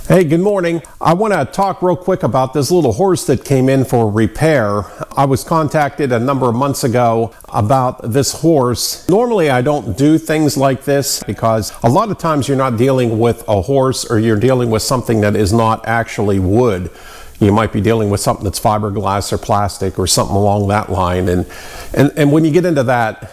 Hey, good morning. I want to talk real quick about this little horse that came in for repair. I was contacted a number of months ago about this horse. Normally I don't do things like this because a lot of times you're not dealing with a horse, or you're dealing with something that is not actually wood. You might be dealing with something that's fiberglass or plastic or something along that line. And when you get into that,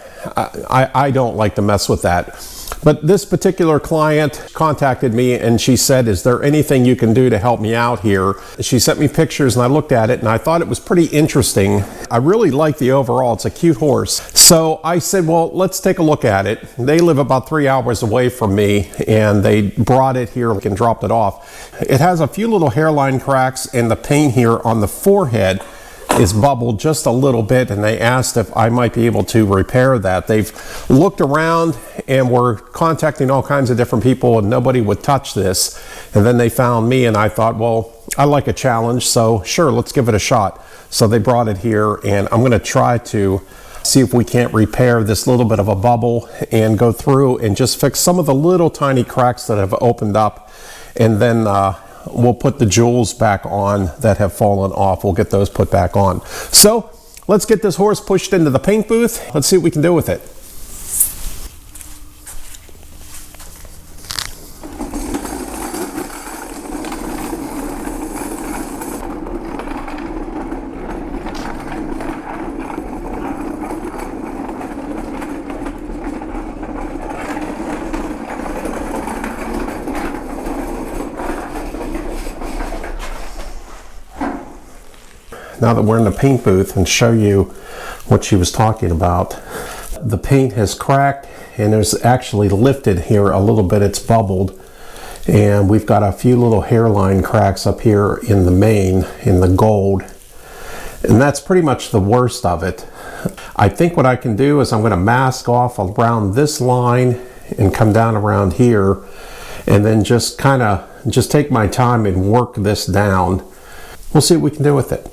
I don't like to mess with that. But this particular client contacted me and she said, is there anything you can do to help me out here? She sent me pictures and I looked at it and I thought it was pretty interesting. I really like the overall. It's a cute horse. So I said, well, let's take a look at it. They live about 3 hours away from me and they brought it here and dropped it off. It has a few little hairline cracks and the paint here on the forehead is bubbled just a little bit, and they asked if I might be able to repair that. They've looked around and were contacting all kinds of different people and nobody would touch this. And then they found me and I thought, well, I like a challenge, so sure, let's give it a shot. So they brought it here and I'm gonna try to see if we can't repair this little bit of a bubble and go through and just fix some of the little tiny cracks that have opened up, and then we'll put the jewels back on that have fallen off. We'll get those put back on. So let's get this horse pushed into the paint booth. Let's see what we can do with it. Now that we're in the paint booth, and show you what she was talking about. The paint has cracked and there's actually lifted here a little bit. It's bubbled and we've got a few little hairline cracks up here in the mane, in the gold, and that's pretty much the worst of it. I think what I can do is I'm going to mask off around this line and come down around here, and then just take my time and work this down. We'll see what we can do with it.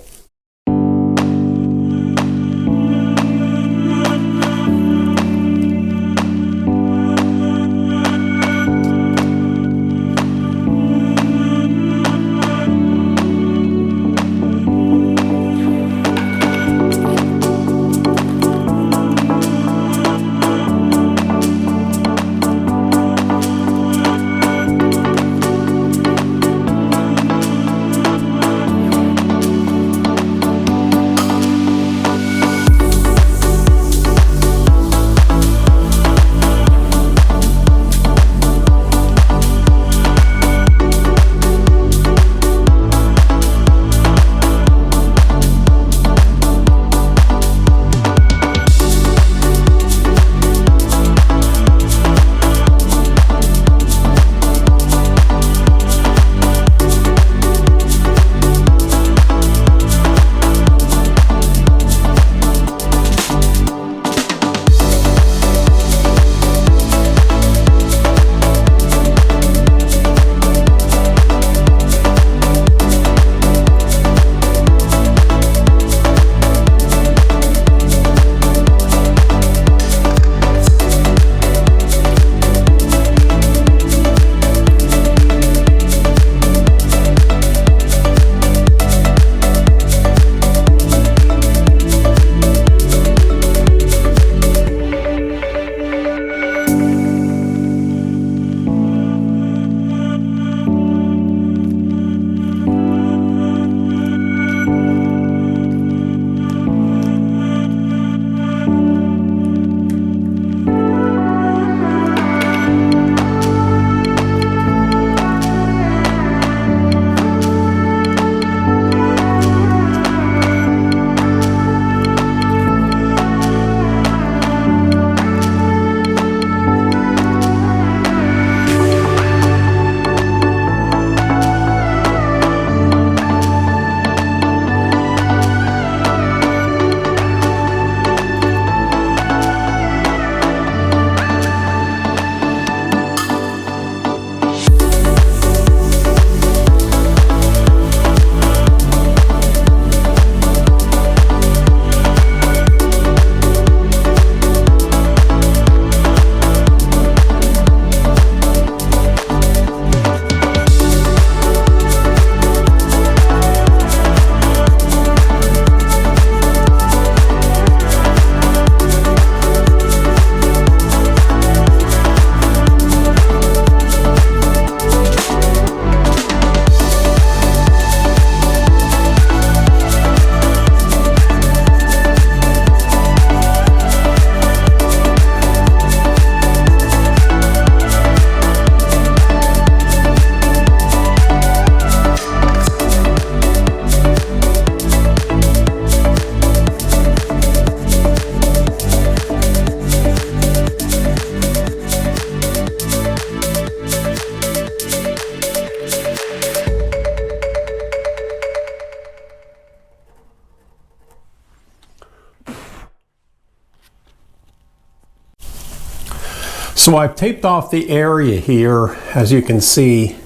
So I've taped off the area here, as you can see,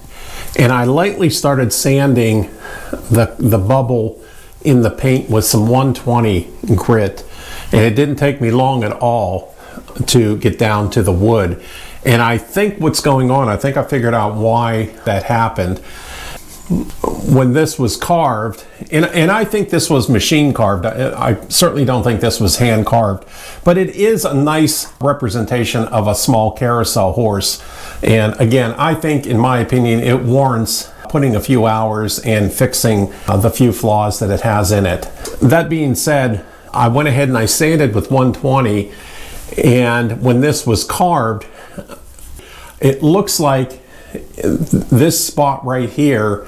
and I lightly started sanding the bubble in the paint with some 120 grit, and it didn't take me long at all to get down to the wood. And I think what's going on, I think I figured out why that happened. When this was carved, and I think this was machine carved, I certainly don't think this was hand carved, but it is a nice representation of a small carousel horse. And again, I think, in my opinion, it warrants putting a few hours and fixing the few flaws that it has in it. That being said, I went ahead and I sanded with 120, and when this was carved, it looks like this spot right here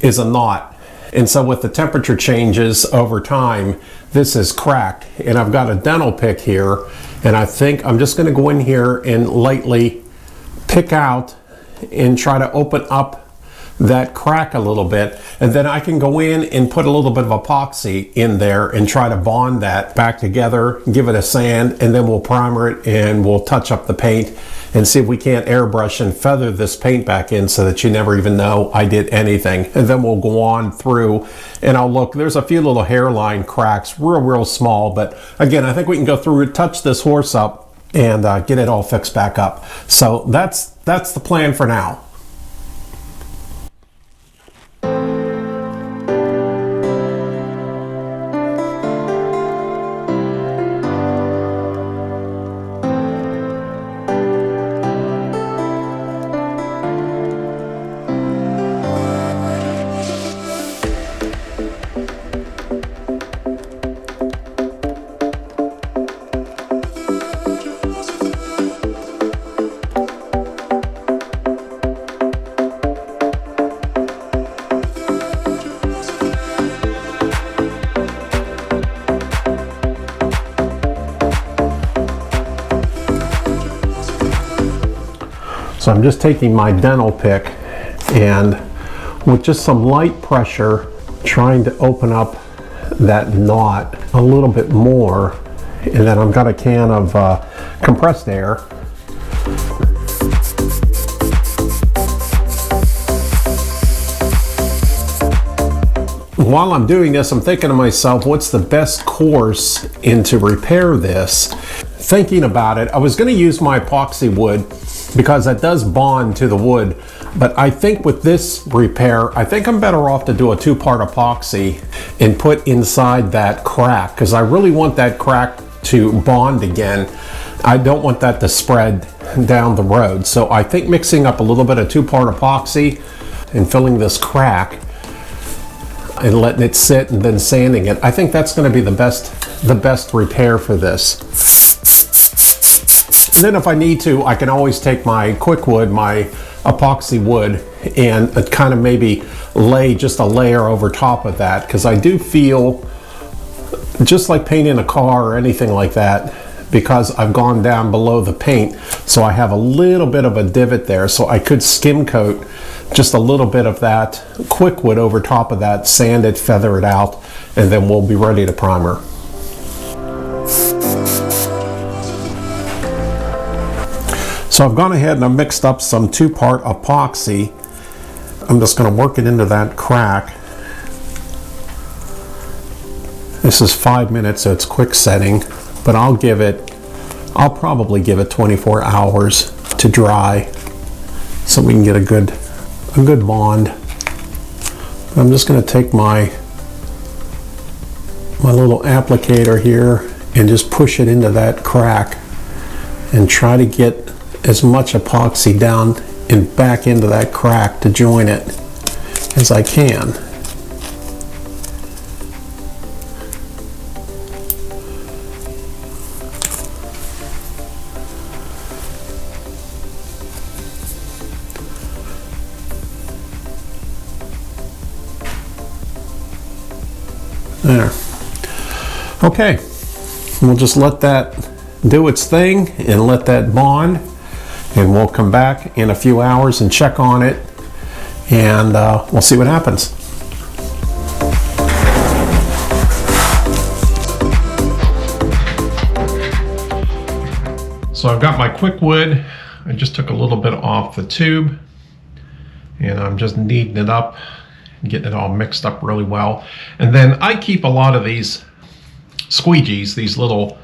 is a knot. And so with the temperature changes over time, this is cracked. And I've got a dental pick here, and I think I'm just gonna go in here and lightly pick out and try to open up that crack a little bit, and then I can go in and put a little bit of epoxy in there and try to bond that back together, give it a sand, and then we'll primer it and we'll touch up the paint and see if we can't airbrush and feather this paint back in so that you never even know I did anything. And then we'll go on through and I'll look, there's a few little hairline cracks, real small, but again, I think we can go through and touch this horse up and get it all fixed back up. So that's the plan for now. So I'm just taking my dental pick and with just some light pressure trying to open up that knot a little bit more, and then I've got a can of compressed air. While I'm doing this, I'm thinking to myself, what's the best course to repair this? Thinking about it, I was going to use my epoxy wood because that does bond to the wood, but I think with this repair, I think I'm better off to do a two-part epoxy and put inside that crack, because I really want that crack to bond again. I don't want that to spread down the road. So I think mixing up a little bit of two-part epoxy and filling this crack and letting it sit and then sanding it, I think that's going to be the best repair for this. And then if I need to, I can always take my Quikwood, my epoxy wood, and kind of maybe lay just a layer over top of that, because I do feel, just like painting a car or anything like that, because I've gone down below the paint, so I have a little bit of a divot there, so I could skim coat just a little bit of that Quikwood over top of that, sand it, feather it out, and then we'll be ready to primer. So I've gone ahead and I've mixed up some two-part epoxy. I'm just going to work it into that crack. This is 5 minutes, so it's quick setting, but I'll probably give it 24 hours to dry so we can get a good bond. I'm just going to take my little applicator here and just push it into that crack and try to get as much epoxy down and back into that crack to join it as I can. There. Okay, we'll just let that do its thing and let that bond, and we'll come back in a few hours and check on it, and we'll see what happens. So I've got my Quikwood. I just took a little bit off the tube and I'm just kneading it up and getting it all mixed up really well. And then I keep a lot of these squeegees, these little,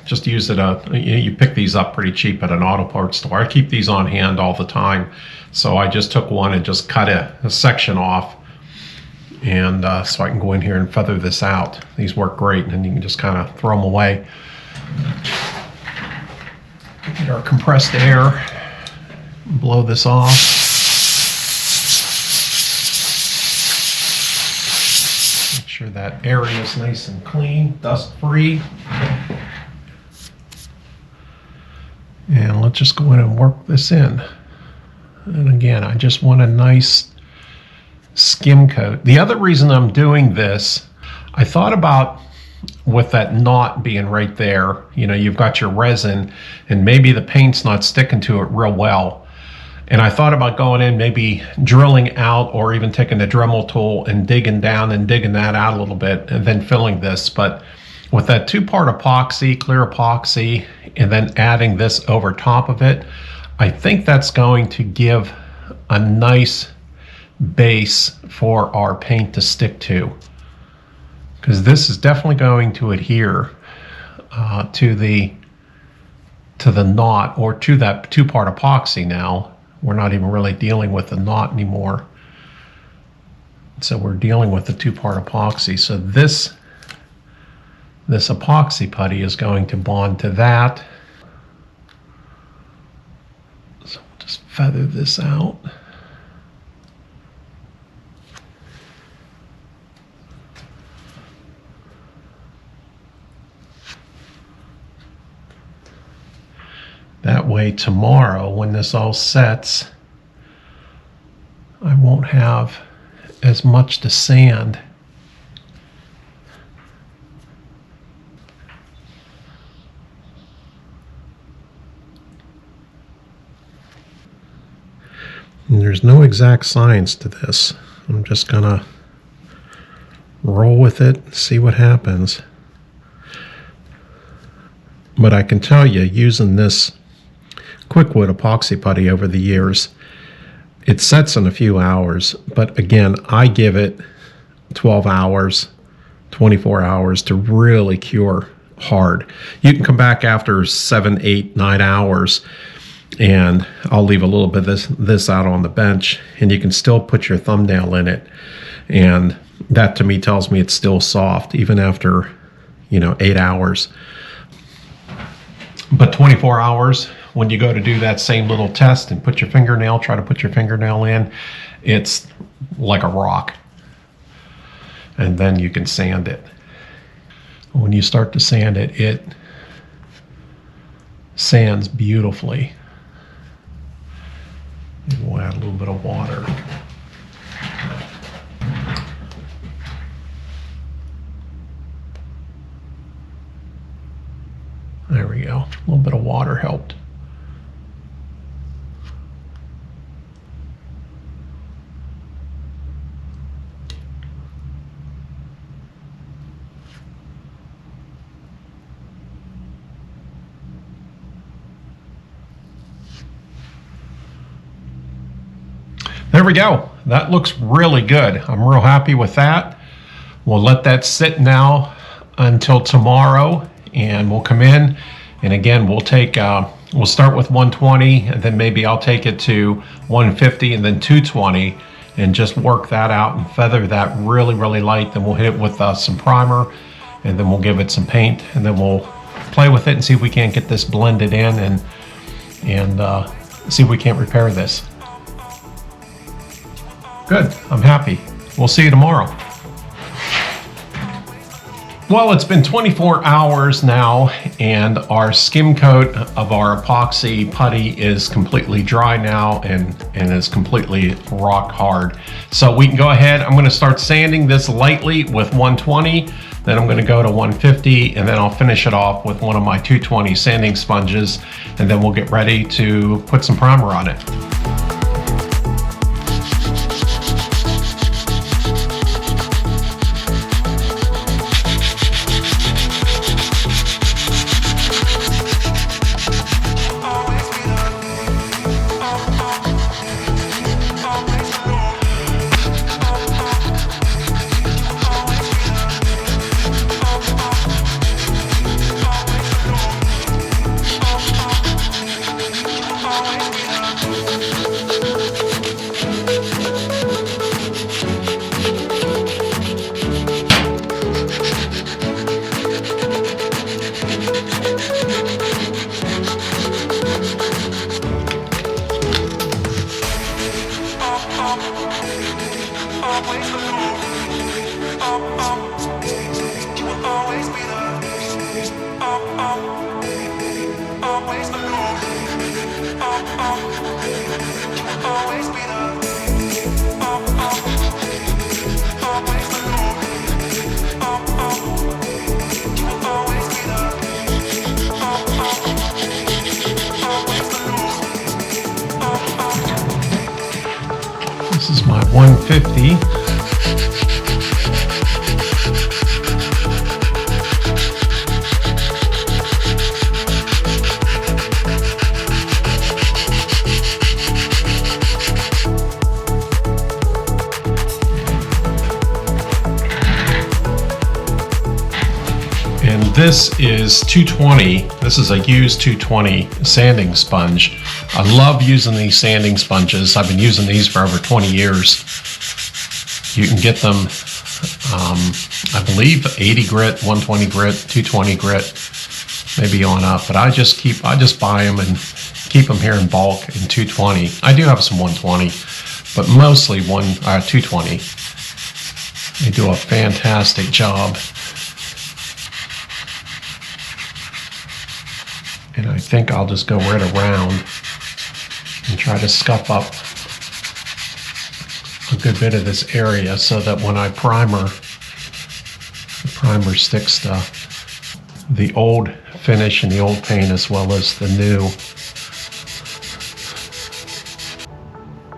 just use it, you pick these up pretty cheap at an auto parts store. I keep these on hand all the time. So I just took one and just cut a section off. And so I can go in here and feather this out. These work great, and then you can just kind of throw them away. Get our compressed air, blow this off. Make sure that area is nice and clean, dust free. And let's just go in and work this in. And again, I just want a nice skim coat. The other reason I'm doing this, I thought about with that knot being right there, you know, you've got your resin and maybe the paint's not sticking to it real well. And I thought about going in, maybe drilling out or even taking the Dremel tool and digging down and digging that out a little bit and then filling this. But with that 2-part epoxy, clear epoxy, and then adding this over top of it, I think that's going to give a nice base for our paint to stick to, because this is definitely going to adhere to the knot, or to that 2-part epoxy. Now we're not even really dealing with the knot anymore, so we're dealing with the 2-part epoxy. So this epoxy putty is going to bond to that. So we'll just feather this out. That way tomorrow, when this all sets, I won't have as much to sand. And there's no exact science to this. I'm just gonna roll with it, see what happens. But I can tell you, using this Quikwood epoxy putty over the years, it sets in a few hours, but again, I give it 12 hours, 24 hours to really cure hard. You can come back after 7, 8, 9 hours, and I'll leave a little bit of this out on the bench, and you can still put your thumbnail in it, and that to me tells me it's still soft, even after, you know, 8 hours. But 24 hours, when you go to do that same little test and put your fingernail, try to put your fingernail in, it's like a rock. And then you can sand it. When you start to sand it, it sands beautifully. And we'll add a little bit of water. There we go. A little bit of water helped. There we go. That looks really good. I'm real happy with that. We'll let that sit now until tomorrow, and we'll come in, and again, we'll take, we'll start with 120, and then maybe I'll take it to 150 and then 220, and just work that out and feather that really, really light. Then we'll hit it with some primer, and then we'll give it some paint, and then we'll play with it and see if we can't get this blended in, and see if we can't repair this. Good, I'm happy. We'll see you tomorrow. Well, it's been 24 hours now, and our skim coat of our epoxy putty is completely dry now and is completely rock hard. So we can go ahead. I'm going to start sanding this lightly with 120, then I'm going to go to 150, and then I'll finish it off with one of my 220 sanding sponges, and then we'll get ready to put some primer on it. 150. And this is 220. This is a used 220 sanding sponge. I love using these sanding sponges. I've been using these for over 20 years. You can get them, I believe 80 grit, 120 grit, 220 grit, maybe on up. But I just buy them and keep them here in bulk in 220. I do have some 120, but mostly 220. They do a fantastic job. And I think I'll just go right around and try to scuff up a good bit of this area so that when I primer, the primer sticks to the old finish and the old paint as well as the new.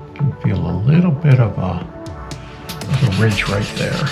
You can feel a little bit of a ridge right there.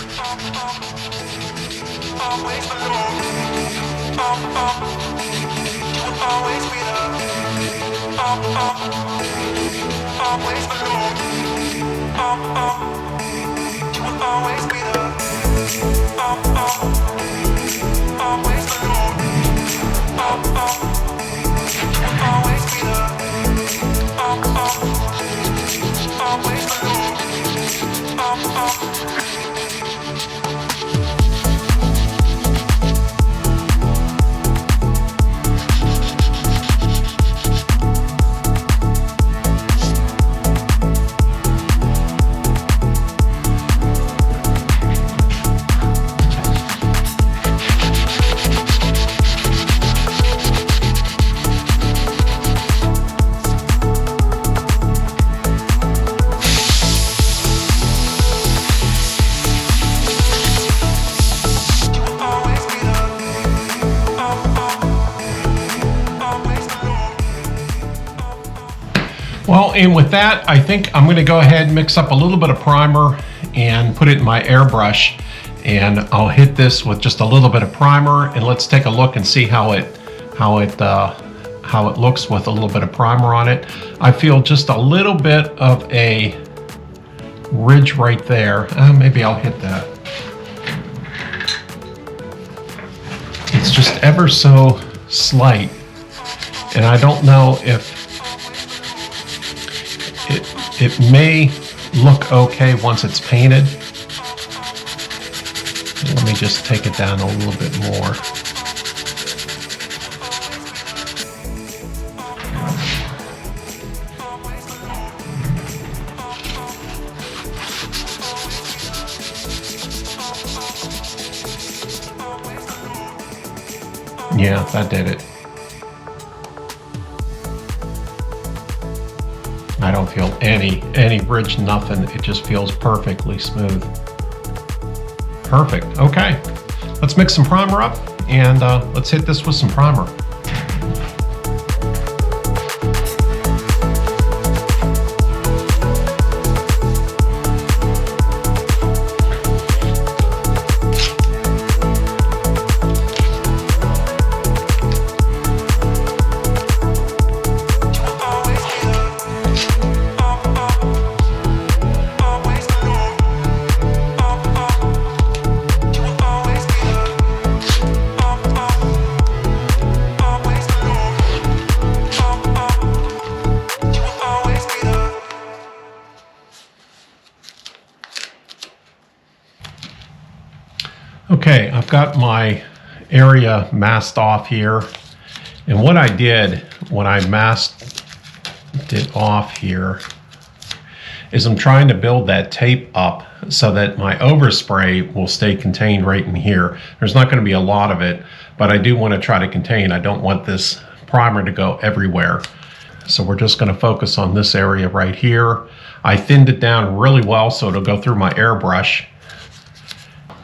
Well, and with that, I think I'm going to go ahead and mix up a little bit of primer and put it in my airbrush. And I'll hit this with just a little bit of primer, and let's take a look and see how it looks with a little bit of primer on it. I feel just a little bit of a ridge right there. Maybe I'll hit that. It's just ever so slight, and I don't know if it may look okay once it's painted. Let me just take it down a little bit more. Yeah, that did it. I don't feel any ridge, nothing. It just feels perfectly smooth. Perfect. Okay, let's mix some primer up and let's hit this with some primer. Okay, I've got my area masked off here, and what I did when I masked it off here is I'm trying to build that tape up so that my overspray will stay contained right in here. There's not going to be a lot of it, but I do want to try to contain. I don't want this primer to go everywhere. So we're just going to focus on this area right here. I thinned it down really well so it'll go through my airbrush.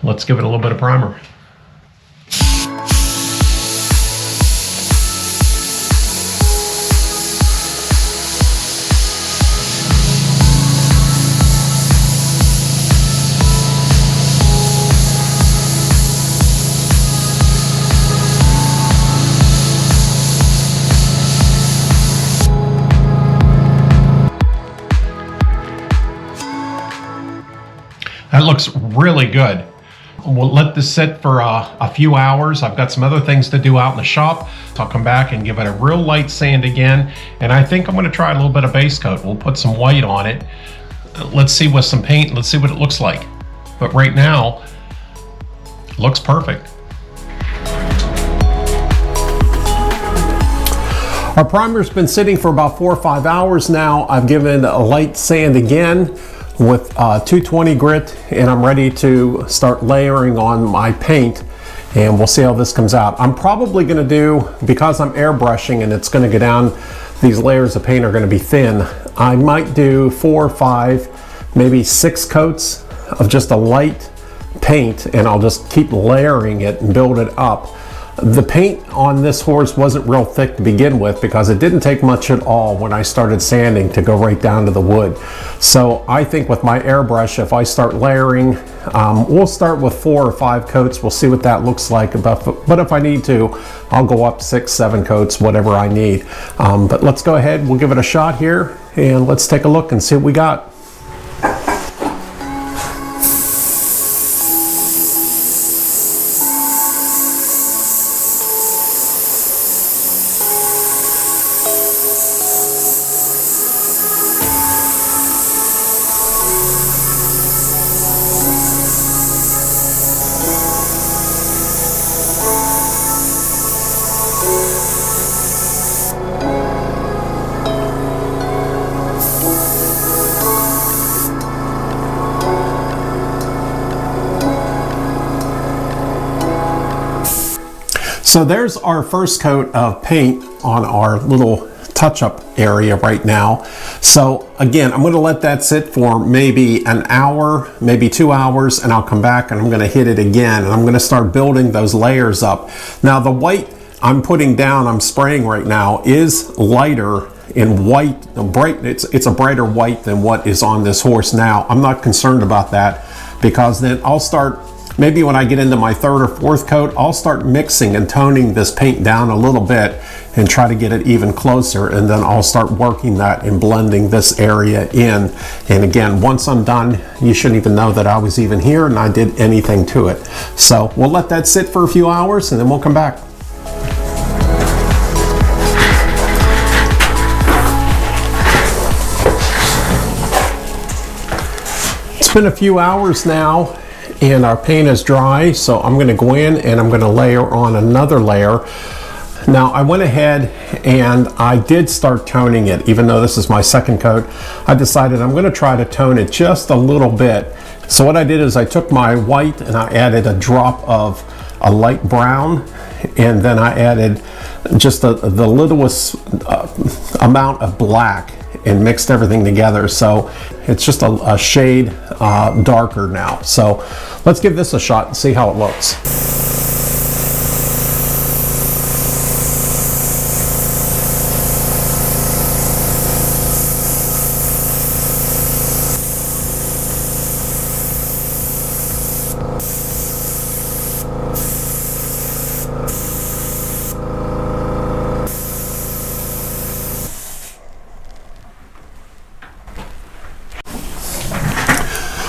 Let's give it a little bit of primer. That looks really good. We'll let this sit for a few hours. I've got some other things to do out in the shop. So I'll come back and give it a real light sand again. And I think I'm going to try a little bit of base coat. We'll put some white on it. Let's see with some paint. Let's see what it looks like. But right now, it looks perfect. Our primer's been sitting for about 4 or 5 hours now. I've given a light sand again with 220 grit, and I'm ready to start layering on my paint, and we'll see how this comes out. I'm probably going to do, because I'm airbrushing and it's going to go down, these layers of paint are going to be thin, I might do 4 or 5, maybe 6 coats of just a light paint, and I'll just keep layering it and build it up. The paint on this horse wasn't real thick to begin with because it didn't take much at all when I started sanding to go right down to the wood. So I think with my airbrush, if I start layering, we'll start with 4 or 5 coats. We'll see what that looks like. But if I need to, I'll go up 6, 7 coats, whatever I need. But let's go ahead, we'll give it a shot here, and let's take a look and see what we got. So there's our first coat of paint on our little touch-up area right now. So again, I'm going to let that sit for maybe an hour, maybe 2 hours, and I'll come back and I'm going to hit it again, and I'm going to start building those layers up. Now the white I'm putting down, I'm spraying right now, is lighter in white, it's a brighter white than what is on this horse now. I'm not concerned about that, because then I'll start, maybe when I get into my 3rd or 4th coat, I'll start mixing and toning this paint down a little bit and try to get it even closer, and then I'll start working that and blending this area in. And again, once I'm done, you shouldn't even know that I was even here and I did anything to it. So we'll let that sit for a few hours and then we'll come back. It's been a few hours now, and our paint is dry, so I'm going to go in and I'm going to layer on another layer. Now I went ahead and I did start toning it. Even though this is my 2nd coat, I decided I'm going to try to tone it just a little bit. So what I did is I took my white and I added a drop of a light brown, and then I added just the littlest amount of black and mixed everything together. So it's just a shade darker now. So let's give this a shot and see how it looks.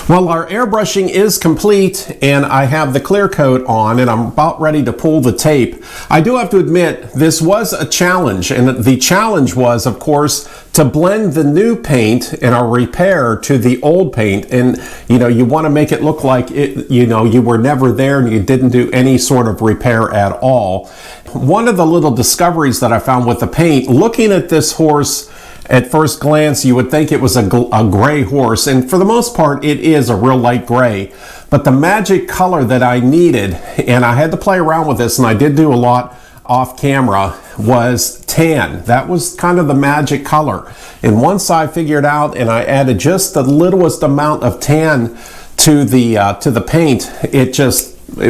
Well, our airbrushing is complete, and I have the clear coat on, and I'm about ready to pull the tape. I do have to admit, this was a challenge, and the challenge was, of course, to blend the new paint in our repair to the old paint. And you know, you want to make it look like it, you know, you were never there and you didn't do any sort of repair at all. One of the little discoveries that I found with the paint, looking at this horse at first glance, you would think it was a gray horse, and for the most part it is a real light gray. But the magic color that I needed, and I had to play around with this, and I did do a lot off camera, was tan. That was kind of the magic color. And once I figured out and I added just the littlest amount of tan to the paint, it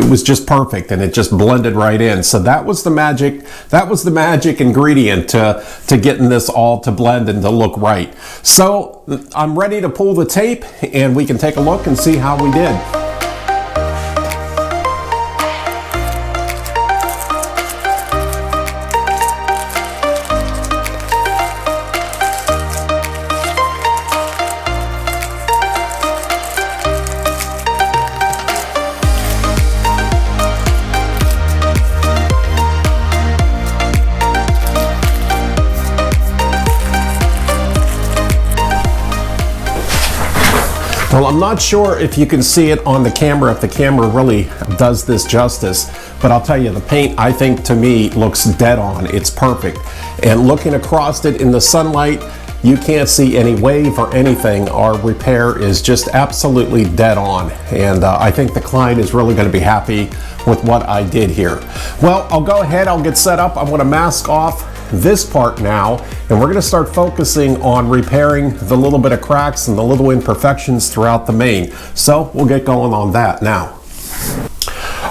was just perfect, and it just blended right in. So that was the magic ingredient to getting this all to blend and to look right. So I'm ready to pull the tape, and we can take a look and see how we did. Well, I'm not sure if you can see it on the camera, if the camera really does this justice, but I'll tell you, the paint, I think, to me, looks dead on. It's perfect. And looking across it in the sunlight, you can't see any wave or anything. Our repair is just absolutely dead on. And I think the client is really going to be happy with what I did here. Well, I'll go ahead, I'll get set up. I'm going to mask off this part now, and we're going to start focusing on repairing the little bit of cracks and the little imperfections throughout the main. So we'll get going on that now.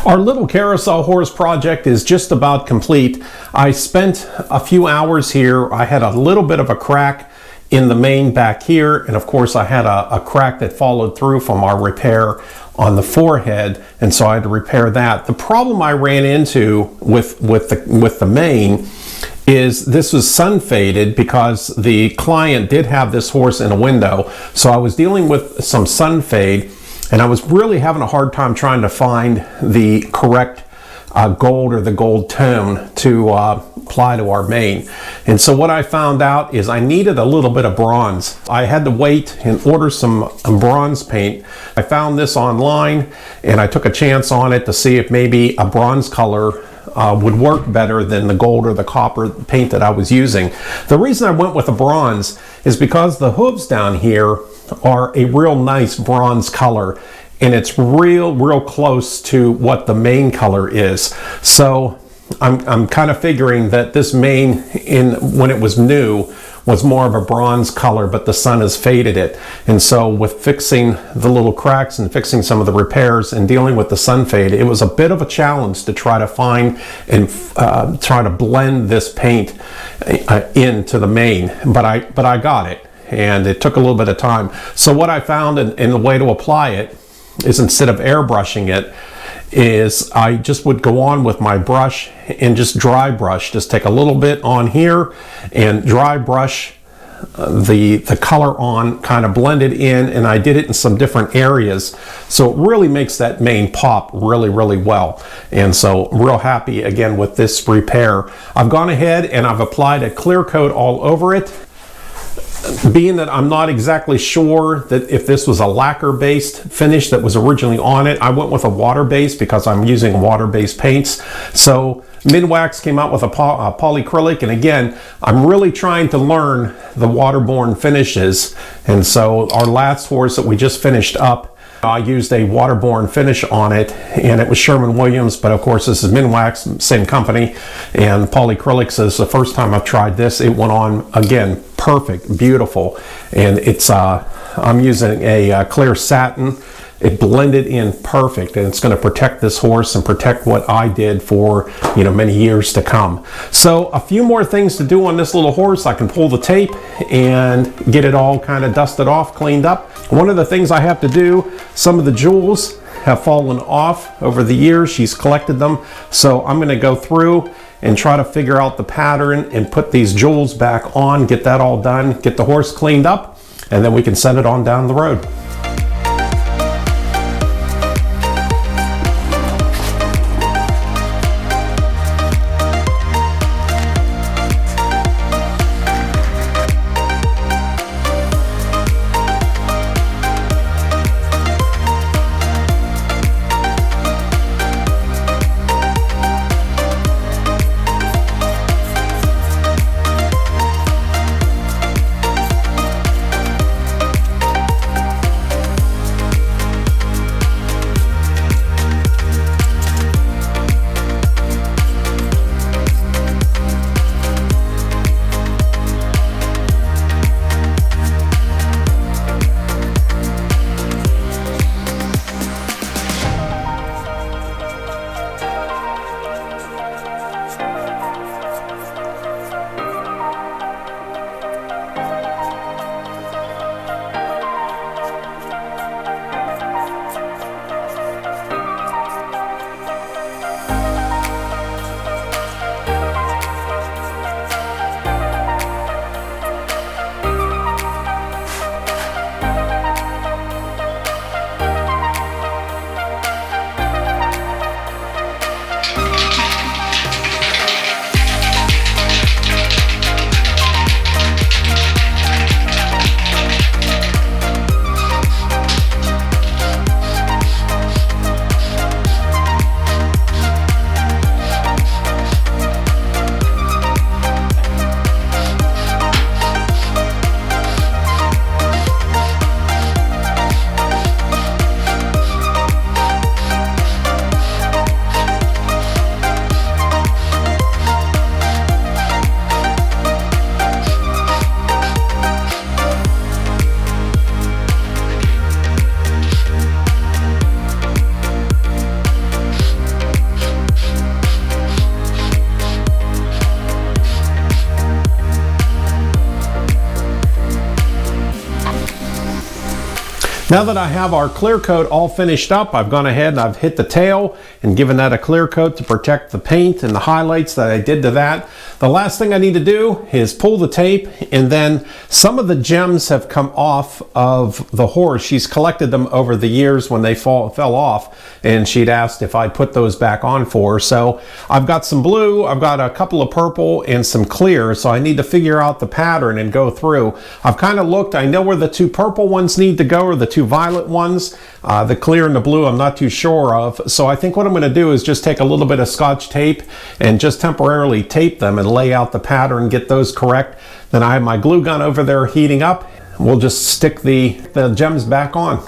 Our little carousel horse project is just about complete. I spent a few hours here. I had a little bit of a crack in the main back here, and of course I had a crack that followed through from our repair on the forehead, and so I had to repair that. The problem I ran into with the main is this was sun faded because the client did have this horse in a window, so I was dealing with some sun fade, and I was really having a hard time trying to find the correct gold or the gold tone to apply to our mane. And so what I found out is I needed a little bit of bronze. I had to wait and order some bronze paint. I found this online, and I took a chance on it to see if maybe a bronze color would work better than the gold or the copper paint that I was using. The reason I went with a bronze is because the hooves down here are a real nice bronze color, and it's real close to what the main color is. So I'm kind of figuring that this mane, when it was new, was more of a bronze color, but the sun has faded it. And so with fixing the little cracks and fixing some of the repairs and dealing with the sun fade, it was a bit of a challenge to try to find and try to blend this paint into the mane, but I got it, and it took a little bit of time. So what I found in the way to apply it is, instead of airbrushing it, is I just would go on with my brush and just dry brush. Just take a little bit on here and dry brush the color on, kind of blend it in, and I did it in some different areas. So it really makes that mane pop really well. And so I'm real happy again with this repair. I've gone ahead and I've applied a clear coat all over it. Being that I'm not exactly sure that if this was a lacquer-based finish that was originally on it, I went with a water-based because I'm using water-based paints. So Minwax came out with a polyacrylic, and again, I'm really trying to learn the waterborne finishes. And so our last horse that we just finished up, I used a waterborne finish on it, and it was Sherwin-Williams, but of course this is Minwax, same company, and polyacrylics is the first time I've tried this. It went on, again, perfect, beautiful, and it's I'm using a clear satin. It blended in perfect, and it's going to protect this horse and protect what I did for, you know, many years to come. So a few more things to do on this little horse. I can pull the tape and get it all kind of dusted off, cleaned up. One of the things I have to do, some of the jewels have fallen off over the years. She's collected them, so I'm going to go through and try to figure out the pattern and put these jewels back on, get that all done, get the horse cleaned up, and then we can send it on down the road. Now that I have our clear coat all finished up, I've gone ahead and I've hit the tail and given that a clear coat to protect the paint and the highlights that I did to that. The last thing I need to do is pull the tape, and then some of the gems have come off of the horse. She's collected them over the years when they fell off, and she'd asked if I'd put those back on for her. So I've got some blue, I've got a couple of purple, and some clear, so I need to figure out the pattern and go through. I've kind of looked, I know where the two purple ones need to go, or the two violet ones. The clear and the blue I'm not too sure of, so I think what I'm going to do is just take a little bit of Scotch tape and just temporarily tape them and lay out the pattern, get those correct. Then I have my glue gun over there heating up. We'll just stick the gems back on.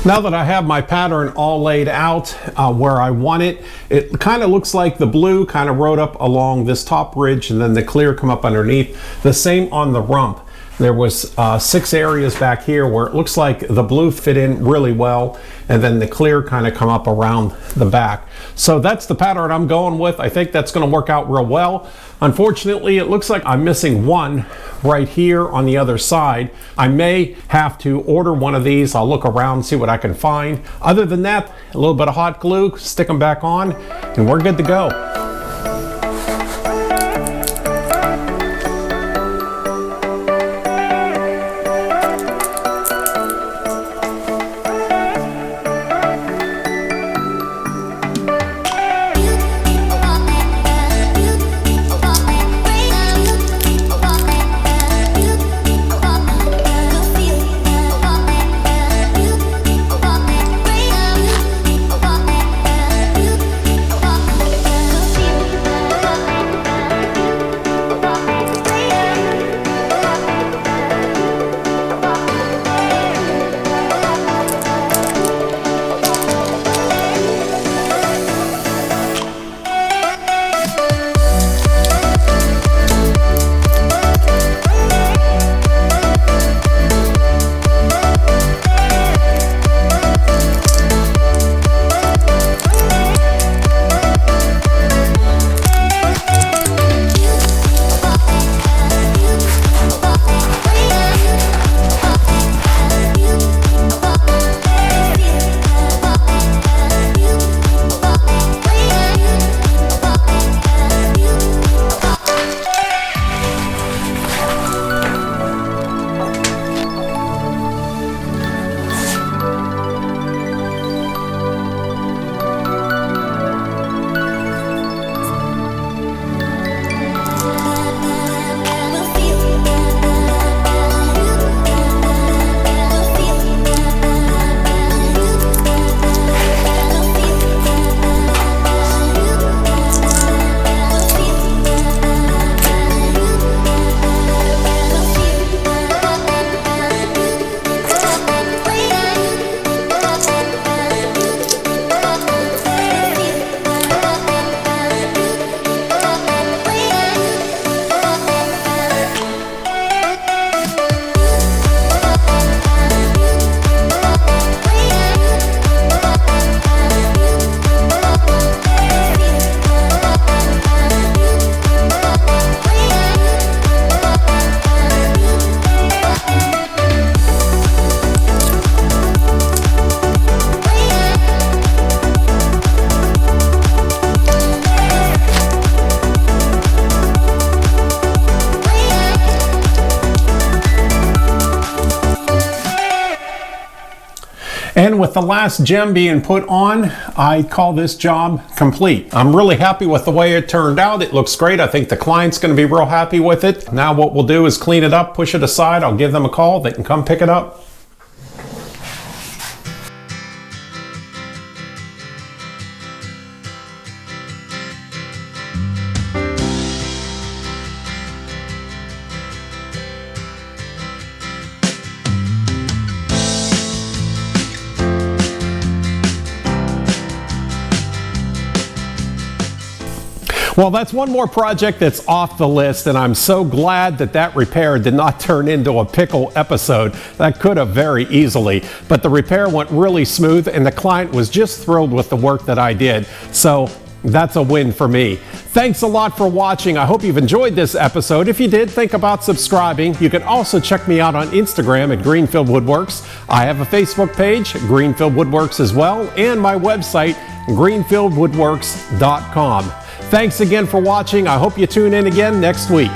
Now that I have my pattern all laid out where I want it, it kind of looks like the blue kind of rode up along this top ridge and then the clear come up underneath. The same on the rump. There was 6 areas back here where it looks like the blue fit in really well, and then the clear kind of come up around the back. So that's the pattern I'm going with. I think that's going to work out real well. Unfortunately, it looks like I'm missing one right here on the other side. I may have to order one of these. I'll look around and see what I can find. Other than that, a little bit of hot glue, stick them back on, and we're good to go. with the last gem being put on, I call this job complete. I'm really happy with the way it turned out. It looks great. I think the client's going to be real happy with it. Now what we'll do is clean it up, push it aside. I'll give them a call. They can come pick it up. Well, that's one more project that's off the list, and I'm so glad that that repair did not turn into a pickle episode. That could have very easily, but the repair went really smooth and the client was just thrilled with the work that I did. So that's a win for me. Thanks a lot for watching. I hope you've enjoyed this episode. If you did, think about subscribing. You can also check me out on Instagram at Greenfield Woodworks. I have a Facebook page, Greenfield Woodworks as well, and my website, greenfieldwoodworks.com. Thanks again for watching. I hope you tune in again next week.